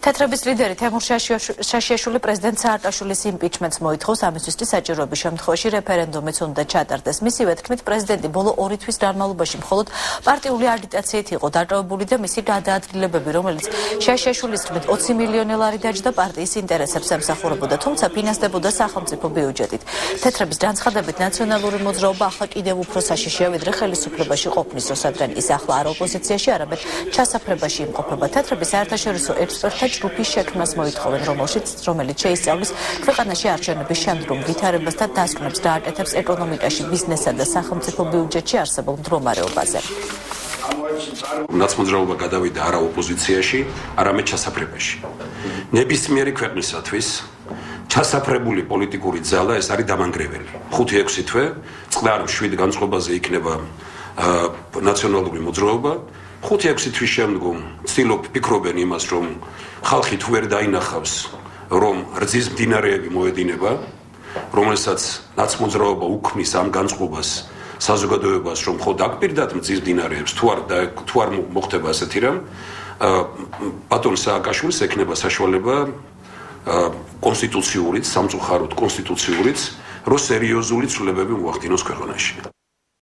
თეთრების ლიდერი თემურ შაშიაშვილი პრეზიდენტ სააკაშვილის იმპიჩმენტს მოითხოვს, ამისთვის საჭიროების შემთხვევაში რეფერენდუმიც უნდა ჩატარდეს. მისივე თქმით, პრეზიდენტი ბოლო 2 თვის განმავლობაში მხოლოდ პარტიული აგიტაციით იყო დაკავებული და მისი გადაადგილებები, რომელიც შაშიაშვილის თქმით 20 მილიონი ლარი დაჯდა პარტიის ინტერესებს ემსახურებოდა, თუმცა ფინანსდებოდა სახელმწიფო ბიუჯეტით. თეთრების განცხადებით, ნაციონალური მოძრაობა ახლა კიდევ უფრო საშიშია, ვიდრე ხელისუფლებაში ყოფნის დროს, რადგან ის ახლა არ ოპოზიციაში, არამედ ჩასაფრებაში იმყოფება. თეთრების საერთაშორისო ექსპერტთა ჯგუფის შექმნას მოითხოვენ, რომელიც შეისწავლის ქვეყანაში არჩევნების შემდგომ ვითარებას და დასკვნებს დააკეთებს ეკონომიკაში, ბიზნესსა და სახელმწიფო ბიუჯეტში არსებულ მდგომარეობაზე. ნაცმოძრაობა გადავიდა არა ოპოზიციაში, არამედ ჩასაფრებაში. ნებისმიერი ქვეყნისათვის ჩასაფრებული პოლიტიკური ძალა ეს არის დამანგრეველი. 5-6 თვე, წყლარ 7 განწყობაზე იქნება ნაციონალური მოძრაობა. 5-6 თვის შემდგომ ფიქრობენ იმას, რომ ხალხი თუ ვერ დაინახავს, რომ რძის მდინარეები მოედინება, რომელსაც ნაცმოძრაობა უქმნის ამ განწყობას საზოგადოებას, რომ ხო დაგპირდათ რძის მდინარეებს, თუ არ მოხდება ასეთი რამ, ბატონ სააკაშვილს ექნება საშუალება კონსტიტუციურიც, სამწუხაროდ კონსტიტუციურიც, რომ სერიოზული ცვლილებები მოახდინოს ქვეყანაში.